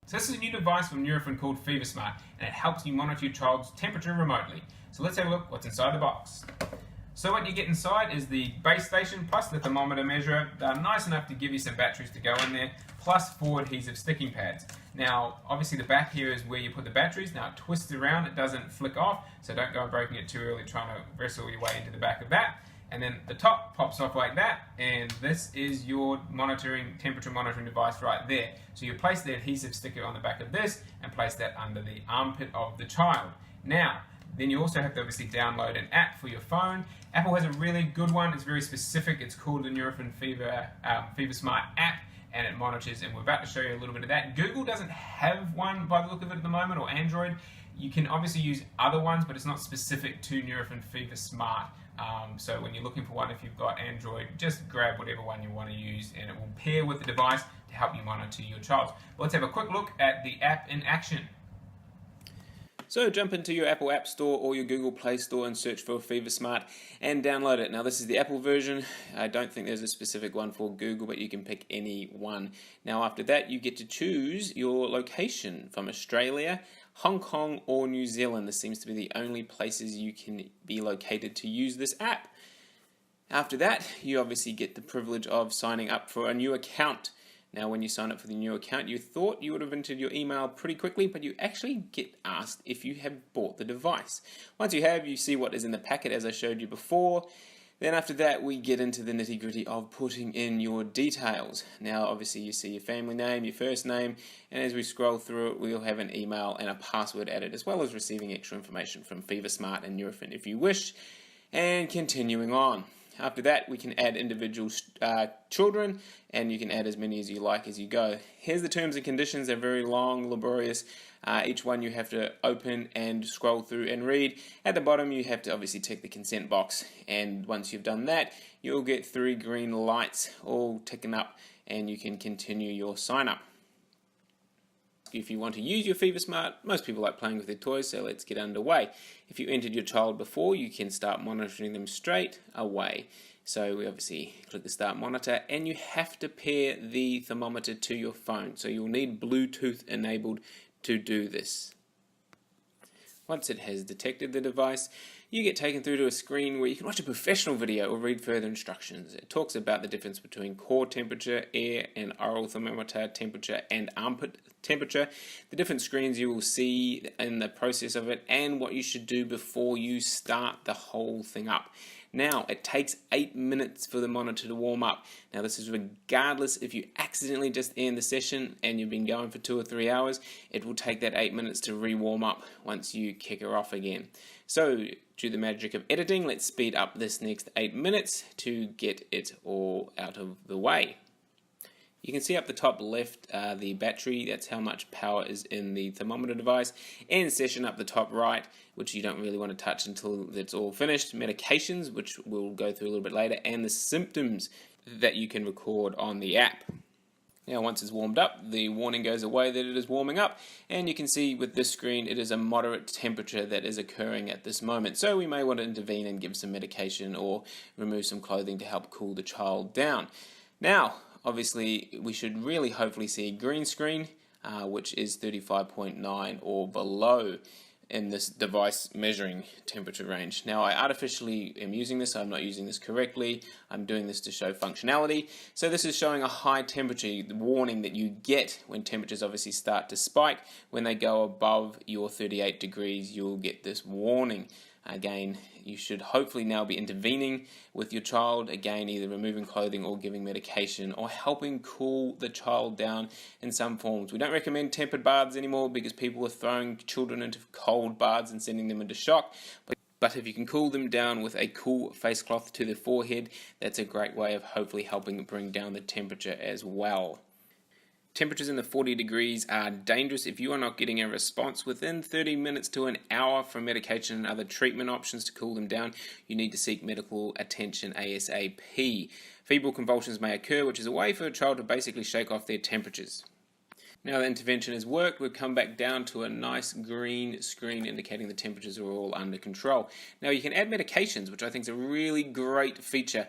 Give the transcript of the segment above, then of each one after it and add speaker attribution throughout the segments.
Speaker 1: So this is a new device from Nurofen called FeverSmart, and it helps you monitor your child's temperature remotely. So let's have a look what's inside the box. So what you get inside is the base station plus the thermometer measurer. They're nice enough to give you some batteries to go in there, plus 4 adhesive sticking pads. Now, obviously the back here is where you put the batteries. Now it twists around, it doesn't flick off, so don't go breaking it too early trying to wrestle your way into the back of that. And then the top pops off like that, and this is your temperature monitoring device right there. So you place the adhesive sticker on the back of this and place that under the armpit of the child. Now, then you also have to obviously download an app for your phone. Apple has a really good one. It's very specific. It's called the Nurofen Fever Smart app, and it monitors, and we're about to show you a little bit of that. Google doesn't have one by the look of it at the moment, or Android. You can obviously use other ones, but it's not specific to Nurofen Fever Smart. So when you're looking for one, if you've got Android, just grab whatever one you want to use, and it will pair with the device to help you monitor your child. Let's have a quick look at the app in action.
Speaker 2: So jump into your Apple App Store or your Google Play Store and search for FeverSmart and download it. Now this is the Apple version. I don't think there's a specific one for Google, but you can pick any one. Now after that you get to choose your location from Australia, Hong Kong or New Zealand. This seems to be the only places you can be located to use this app. After that you obviously get the privilege of signing up for a new account. Now when you sign up for the new account, you thought you would have entered your email pretty quickly, but you actually get asked if you have bought the device. Once you have, you see what is in the packet as I showed you before. Then after that we get into the nitty-gritty of putting in your details. Now obviously you see your family name, your first name, and as we scroll through it we'll have an email and a password added, as well as receiving extra information from FeverSmart and Nurofen if you wish, and continuing on. After that we can add individual children, and you can add as many as you like as you go. Here's the terms and conditions. They're very long, laborious. Each one you have to open and scroll through and read. At the bottom you have to obviously tick the consent box, and once you've done that you'll get 3 green lights all ticking up, and you can continue your sign up. If you want to use your FeverSmart, most people like playing with their toys, so let's get underway. If you entered your child before, you can start monitoring them straight away. So we obviously click the start monitor, and you have to pair the thermometer to your phone. So you'll need Bluetooth enabled to do this. Once it has detected the device, you get taken through to a screen where you can watch a professional video or read further instructions. It talks about the difference between core temperature, air and oral thermometer temperature, and armpit temperature, the different screens you will see in the process of it, and what you should do before you start the whole thing up. Now, it takes 8 minutes for the monitor to warm up. Now, this is regardless if you accidentally just end the session and you've been going for 2 or 3 hours, it will take that 8 minutes to re-warm up once you kick her off again. So, through the magic of editing, let's speed up this next 8 minutes to get it all out of the way. You can see up the top left the battery, that's how much power is in the thermometer device, and session up the top right, which you don't really want to touch until it's all finished, medications, which we'll go through a little bit later, and the symptoms that you can record on the app. Now once it's warmed up, the warning goes away that it is warming up, and you can see with this screen it is a moderate temperature that is occurring at this moment. So we may want to intervene and give some medication or remove some clothing to help cool the child down. Now, obviously we should really hopefully see a green screen, which is 35.9 or below in this device measuring temperature range. Now I artificially am using this, I'm not using this correctly, I'm doing this to show functionality. So this is showing a high temperature, the warning that you get when temperatures obviously start to spike. When they go above your 38 degrees you'll get this warning. Again, you should hopefully now be intervening with your child, again either removing clothing or giving medication or helping cool the child down in some forms. We don't recommend tempered baths anymore because people are throwing children into cold baths and sending them into shock. But if you can cool them down with a cool face cloth to the forehead, that's a great way of hopefully helping bring down the temperature as well. Temperatures in the 40 degrees are dangerous if you are not getting a response within 30 minutes to an hour from medication and other treatment options to cool them down. You need to seek medical attention ASAP. Febrile convulsions may occur, which is a way for a child to basically shake off their temperatures. Now the intervention has worked, we've come back down to a nice green screen indicating the temperatures are all under control. Now you can add medications, which I think is a really great feature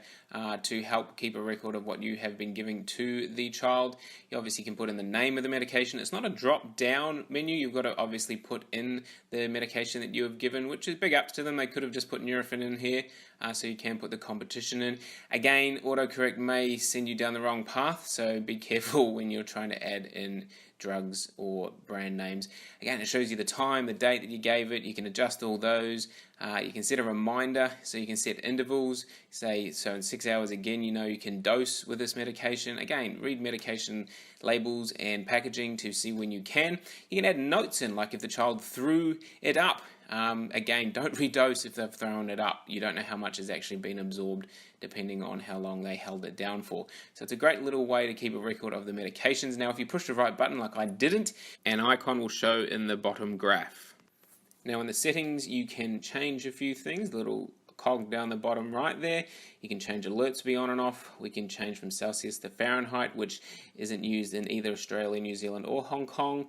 Speaker 2: to help keep a record of what you have been giving to the child. You obviously can put in the name of the medication. It's not a drop-down menu. You've got to obviously put in the medication that you have given, which is big ups to them. They could have just put Nurofen in here, so you can put the competition in. Again, autocorrect may send you down the wrong path, so be careful when you're trying to add in drugs or brand names. Again, it shows you the time, the date that you gave it. You can adjust all those. You can set a reminder, so you can set intervals. Say, so in 6 hours again, you know you can dose with this medication. Again, read medication labels and packaging to see when you can. You can add notes in, like if the child threw it up. Again, don't redose if they've thrown it up. You don't know how much has actually been absorbed depending on how long they held it down for. So it's a great little way to keep a record of the medications. Now if you push the right button like I didn't, an icon will show in the bottom graph. Now in the settings you can change a few things, the little cog down the bottom right there. You can change alerts to be on and off. We can change from Celsius to Fahrenheit, which isn't used in either Australia, New Zealand or Hong Kong.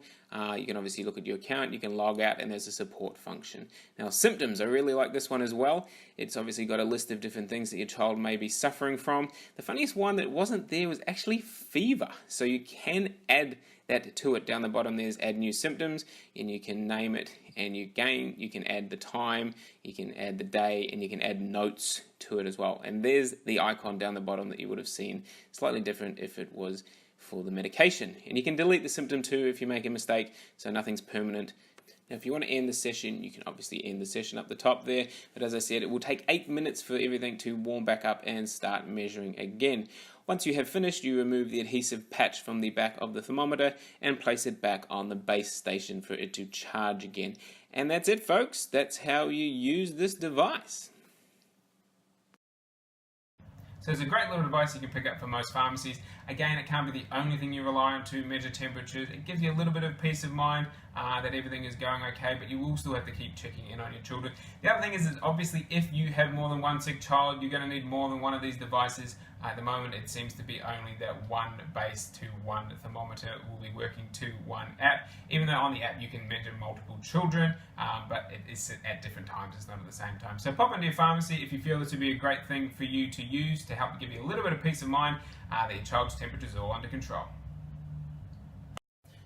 Speaker 2: You can obviously look at your account, you can log out, and there's a support function. Now symptoms, I really like this one as well. It's obviously got a list of different things that your child may be suffering from. The funniest one that wasn't there was actually fever. So you can add that to it. Down the bottom there's add new symptoms, and you can name it, and you can add the time, you can add the day, and you can add notes to it as well. And there's the icon down the bottom that you would have seen, slightly different if it was for the medication. And you can delete the symptom too if you make a mistake, so nothing's permanent. Now if you want to end the session, you can obviously end the session up the top there, but as I said, it will take 8 minutes for everything to warm back up and start measuring again. Once you have finished, you remove the adhesive patch from the back of the thermometer and place it back on the base station for it to charge again. And that's it, folks. That's how you use this device.
Speaker 1: So it's a great little device you can pick up from most pharmacies. Again, it can't be the only thing you rely on to measure temperatures. It gives you a little bit of peace of mind that everything is going okay, but you will still have to keep checking in on your children. The other thing is that obviously if you have more than one sick child, you're going to need more than one of these devices. At the moment, it seems to be only that one base to one thermometer will be working to one app. Even though on the app you can measure multiple children, but it is at different times, it's not at the same time. So pop into your pharmacy if you feel this would be a great thing for you to use to help give you a little bit of peace of mind that your child's temperatures are all under control.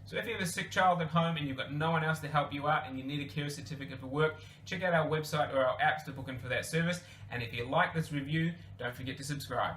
Speaker 1: So if you have a sick child at home and you've got no one else to help you out and you need a care certificate for work, check out our website or our apps to book in for that service. And if you like this review, don't forget to subscribe.